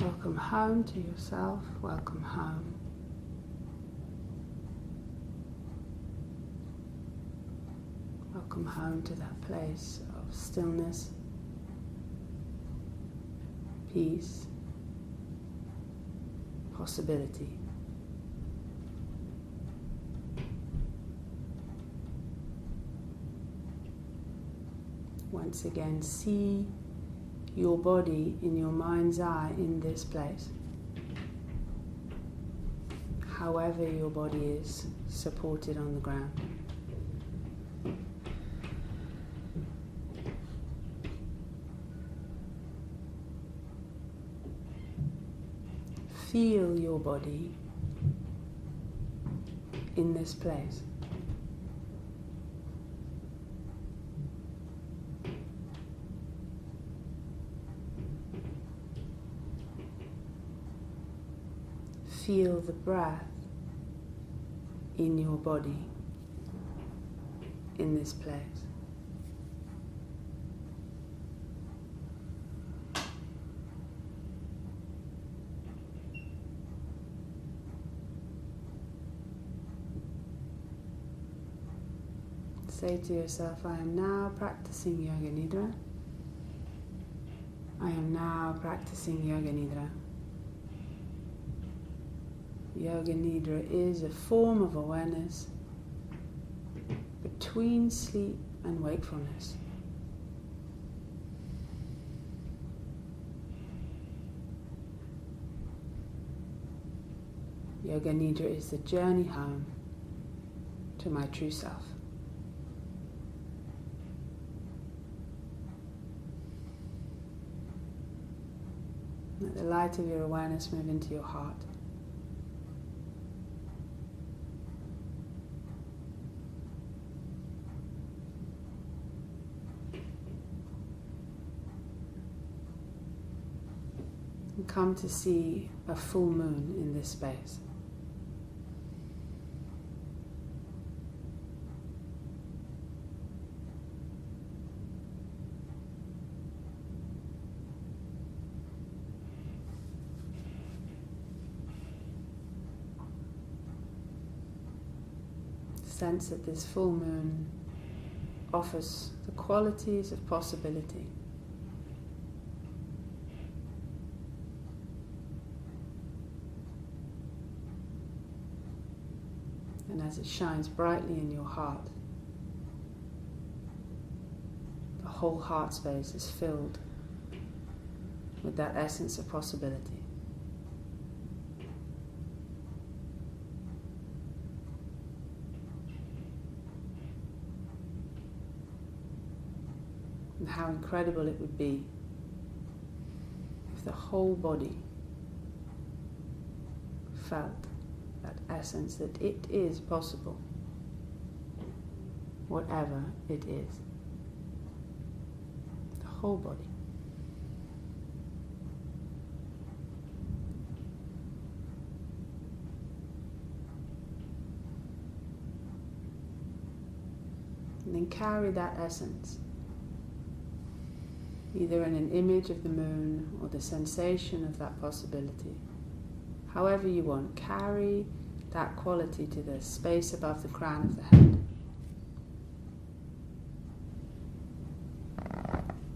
Welcome home to yourself. Welcome home. Welcome home to that place of stillness, peace, possibility. Once again, see your body in your mind's eye in this place. However your body is supported on the ground. Feel your body in this place. Feel the breath in your body in this place. Say to yourself, I am now practicing Yoga Nidra. I am now practicing Yoga Nidra. Yoga Nidra is a form of awareness between sleep and wakefulness. Yoga Nidra is the journey home to my true self. Let the light of your awareness move into your heart. And come to see a full moon in this space. Sense that this full moon offers the qualities of possibility. And as it shines brightly in your heart, the whole heart space is filled with that essence of possibility. And how incredible it would be if the whole body felt that essence that it is possible, whatever it is. The whole body. And then carry that essence either in an image of the moon or the sensation of that possibility. However you want, carry that quality to the space above the crown of the head.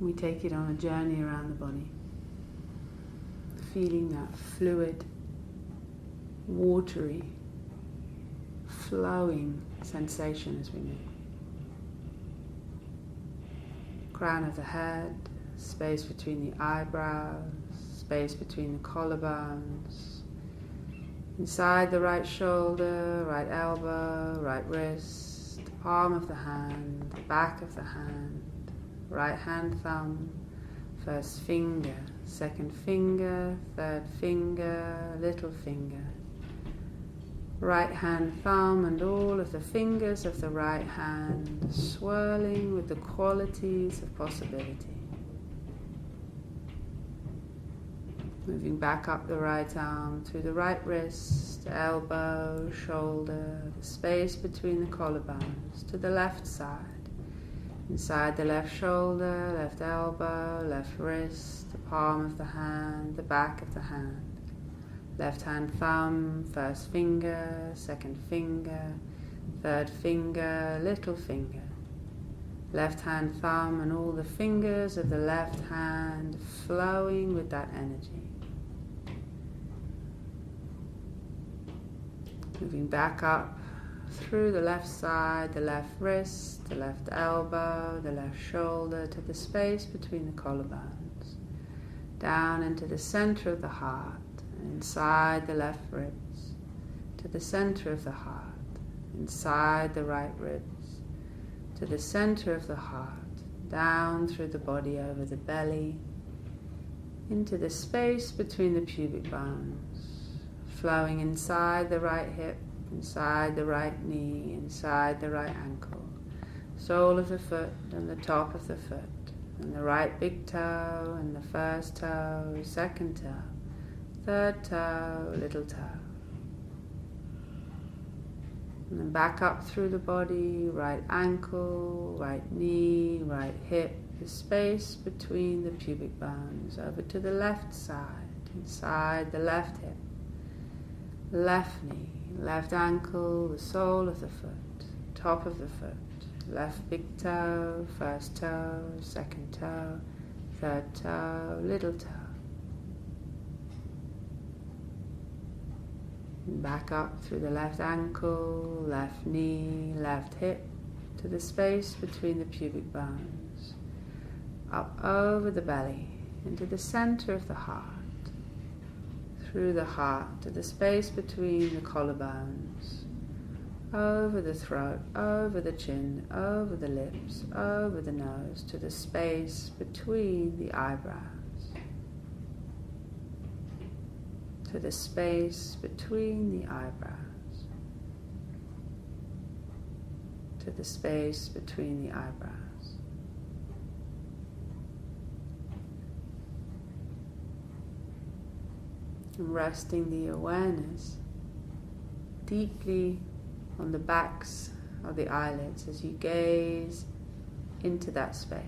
We take it on a journey around the body, feeling that fluid, watery, flowing sensation as we move. Crown of the head, space between the eyebrows, space between the collarbones, inside the right shoulder, right elbow, right wrist, palm of the hand, back of the hand, right hand thumb, first finger, second finger, third finger, little finger, right hand thumb and all of the fingers of the right hand swirling with the qualities of possibility. Moving back up the right arm through the right wrist, elbow, shoulder, the space between the collarbones to the left side, Inside the left shoulder, left elbow, left wrist, the palm of the hand, the back of the hand. Left hand thumb, first finger, second finger, third finger, little finger. Left hand thumb and all the fingers of the left hand flowing with that energy. Moving back up through the left side, the left wrist, the left elbow, the left shoulder, to the space between the collarbones, down into the center of the heart, and inside the left ribs, to the center of the heart, inside the right ribs, to the center of the heart, down through the body over the belly, into the space between the pubic bones, flowing inside the right hip, inside the right knee, inside the right ankle, sole of the foot and the top of the foot, and the right big toe and the first toe, second toe, third toe, little toe. And then back up through the body, right ankle, right knee, right hip, the space between the pubic bones, over to the left side, inside the left hip, left knee, left ankle, the sole of the foot, top of the foot, left big toe, first toe, second toe, third toe, little toe. And back up through the left ankle, left knee, left hip, to the space between the pubic bones, up over the belly, into the center of the heart, through the heart to the space between the collarbones, over the throat, over the chin, over the lips, over the nose, to the space between the eyebrows, to the space between the eyebrows, to the space between the eyebrows. And resting the awareness deeply on the backs of the eyelids as you gaze into that space.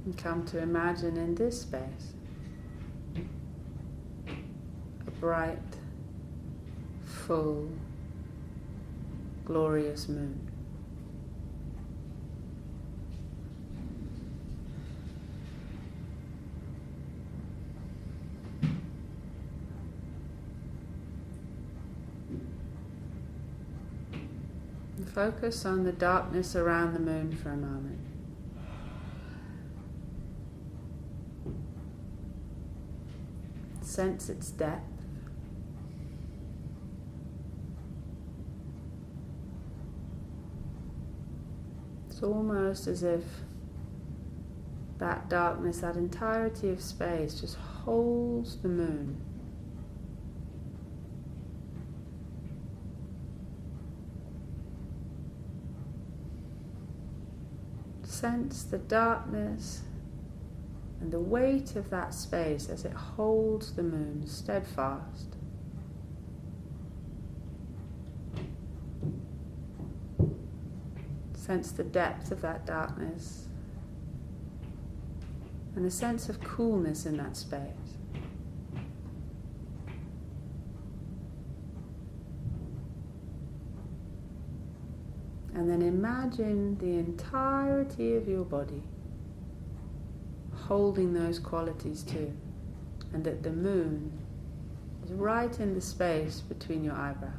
And come to imagine in this space a bright, full, glorious moon. And focus on the darkness around the moon for a moment. Sense its depth. It's almost as if that darkness, that entirety of space, just holds the moon. Sense the darkness and the weight of that space as it holds the moon steadfast. Sense the depth of that darkness and a sense of coolness in that space. And then imagine the entirety of your body holding those qualities too, and that the moon is right in the space between your eyebrows.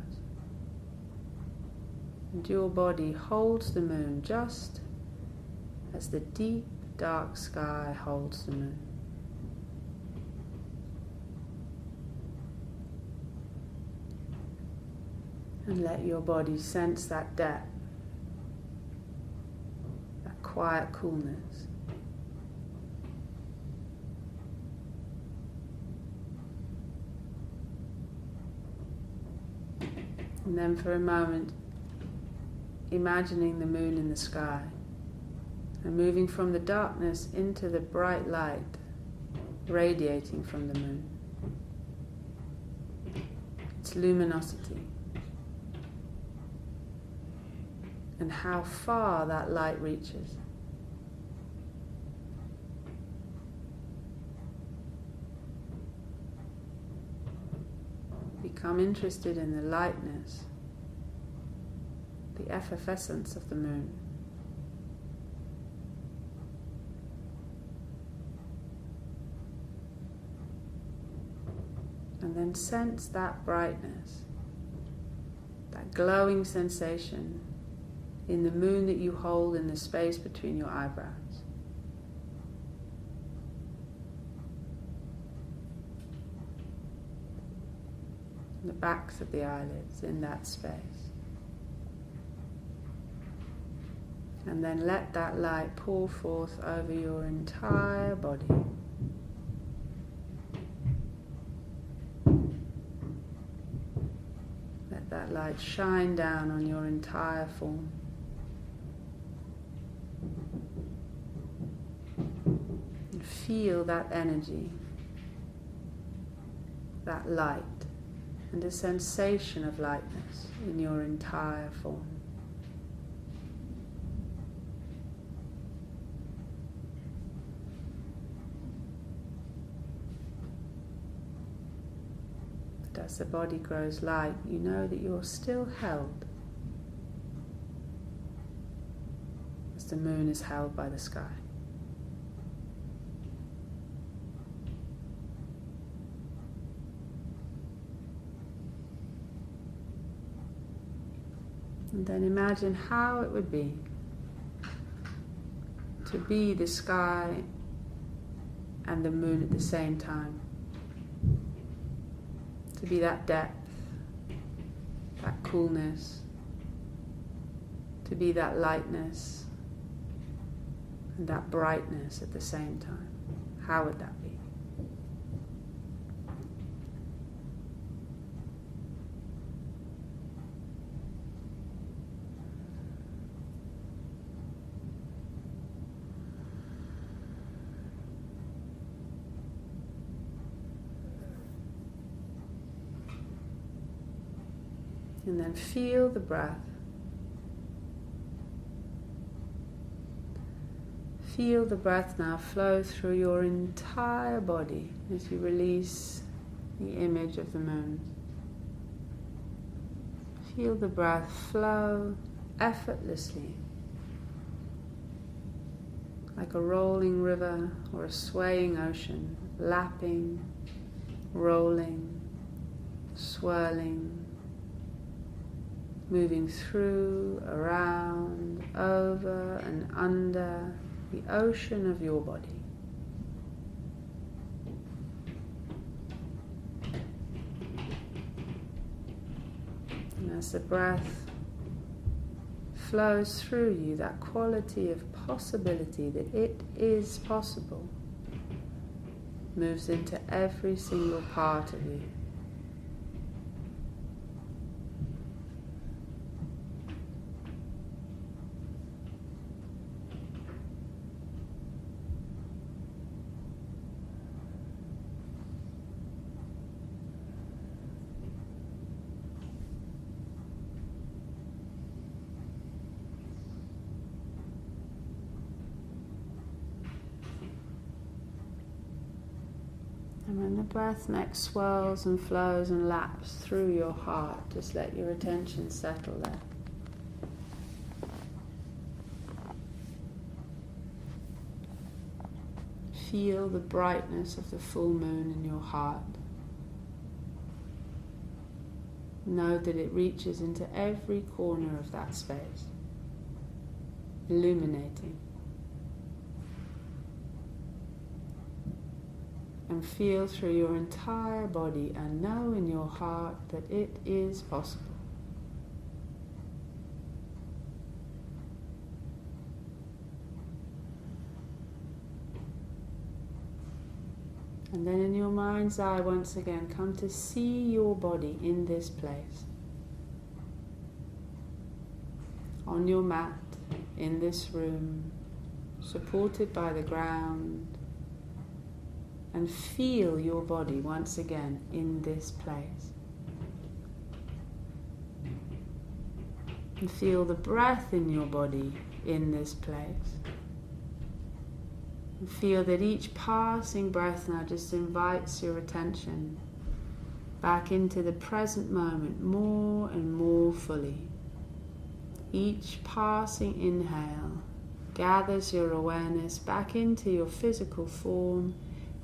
And your body holds the moon just as the deep, dark sky holds the moon. And let your body sense that depth, that quiet coolness. And then for a moment, imagining the moon in the sky and moving from the darkness into the bright light radiating from the moon. Its luminosity and how far that light reaches. Become interested in the lightness, the effervescence of the moon. And then sense that brightness, that glowing sensation in the moon that you hold in the space between your eyebrows. The backs of the eyelids in that space. And then let that light pour forth over your entire body. Let that light shine down on your entire form. And feel that energy, that light, and a sensation of lightness in your entire form. But as the body grows light, you know that you're still held, as the moon is held by the sky. And then imagine how it would be to be the sky and the moon at the same time. To be that depth, that coolness, to be that lightness and that brightness at the same time. How would that be? And then feel the breath. Feel the breath now flow through your entire body as you release the image of the moon. Feel the breath flow effortlessly, like a rolling river or a swaying ocean, lapping, rolling, swirling, moving through, around, over and under the ocean of your body. And as the breath flows through you, that quality of possibility, that it is possible, moves into every single part of you. And when the breath next swirls and flows and laps through your heart, just let your attention settle there. Feel the brightness of the full moon in your heart. Know that it reaches into every corner of that space, illuminating. And feel through your entire body and know in your heart that it is possible. And then in your mind's eye once again come to see your body in this place. on your mat in this room, supported by the ground, and feel your body once again in this place. And feel the breath in your body in this place. And feel that each passing breath now just invites your attention back into the present moment more and more fully. Each passing inhale gathers your awareness back into your physical form,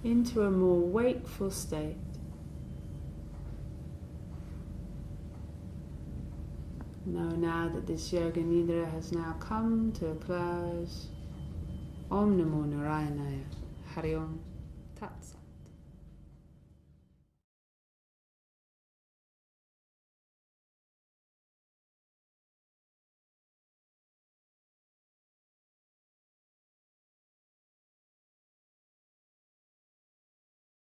into a more wakeful state. Know now that this Yoga Nidra has now come to a close. Om Namo Narayana. Hari Om Tat Sat.